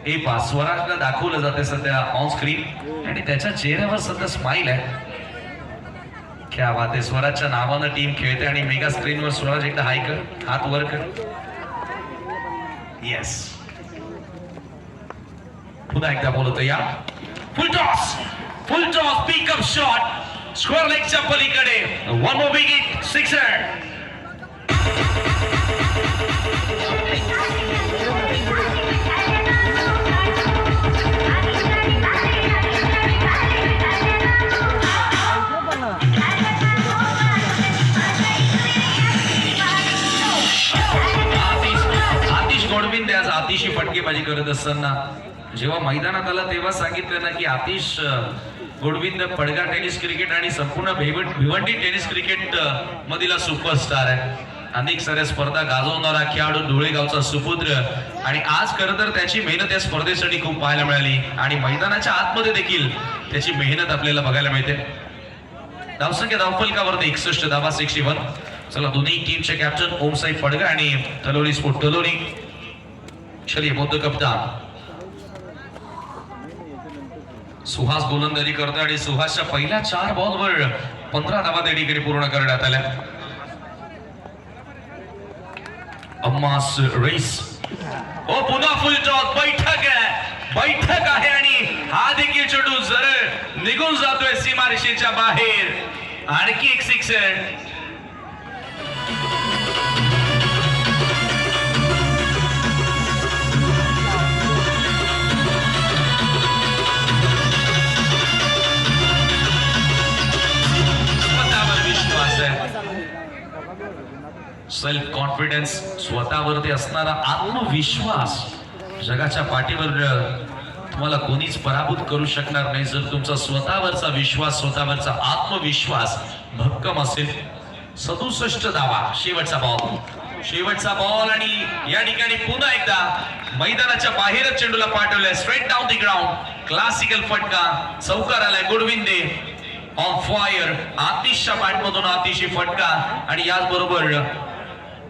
हे स्वराजला दाखवलं जाते सध्या ऑन स्क्रीन आणि त्याच्या चेहऱ्यावर सध्या स्माइल आहे. क्या बात आहे. स्वराजच्या नावानं टीम खेळते आणि मेगा स्क्रीनवर स्वराज एकदा हाय कर, हात वर कर. येस, पुन्हा एकदा बोलतो या. Full toss pickup shot square लेगच्या पलीकडे. One more big hit, sixer. आज आतिशी फटकेबाजी करत असताना जेव्हा मैदानात आला तेव्हा सांगितलं ना की आतिश गोडविंद पडगा टेनिस क्रिकेट आणि संपूर्ण भिवंडी टेनिस क्रिकेट मधील सुपरस्टार आहे. अनेक साऱ्या स्पर्धा गाजवणारा खेळाडू, धुळेगावचा सुपुत्र. आणि आज खरं तर त्याची मेहनत या स्पर्धेसाठी खूप पाहायला मिळाली आणि मैदानाच्या आतमध्ये देखील त्याची मेहनत आपल्याला बघायला मिळते. धावसंख्या धावफलकावरती 61 धावा, 61. चला, दोन्ही टीमचे कॅप्टन ओमसाई पडगा आणि तलोरी स्पोर्ट तलोरी. चलिए, बौद्ध कप्तान सुहास गोलंदाजी करतो आणि सुहासच्या पहिल्या 4 बॉलवर 15 धावा देणीकडे पूर्ण करण्यात आल्या. अम्मास रेस. ओ, पुन्हा फुल टॉस. बैठक आहे आणि हा देखील चेंडू जर निघून जातोय सीमारेषेच्या बाहेर. आणखी एक सिक्सर. सेल्फ कॉन्फिडन्स, स्वतःवरती असणारा आत्मविश्वास. जगाच्या पाठीवर तुम्हाला कोणीच पराभूत करू शकणार नाही जर तुमचा स्वतःवरचा विश्वास, स्वतःवरचा आत्मविश्वास भक्कम असेल. 67 धावा, शेवटचा बॉल आणि या ठिकाणी पुन्हा एकदा मैदानाच्या बाहेरच चेंडूला पाठवलंय. Straight down the ground. Classical फटका चौकार आलाय. गुडविंदे ऑन फायर. आतिशच्या बॅटमधून आतिशी फटका आणि याचबरोबर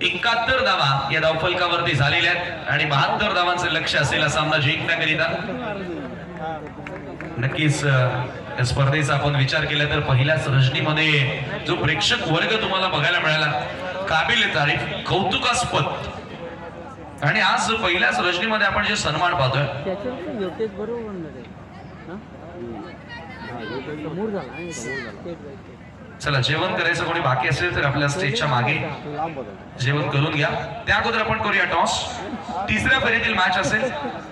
71 धावा या धावफलकावरती झालेल्या आहेत आणि 72 धावांचं लक्ष असेल सामना जिंकण्याकरिता. नक्कीच या स्पर्धेचा आपण विचार केला तर पहिल्याच रजनीमध्ये जो प्रेक्षक वर्ग तुम्हाला बघायला मिळाला, काबिल तारीफ, कौतुकास्पद. आणि आज पहिल्याच रजनीमध्ये आपण जे सन्मान पाहतोय, चला, जेवण करायचं कोणी बाकी असेल तर आपल्या स्टेजच्या मागे जेवण करून घ्या. त्या अगोदर आपण करूया टॉस. तिसऱ्या फेरीतील मॅच असेल.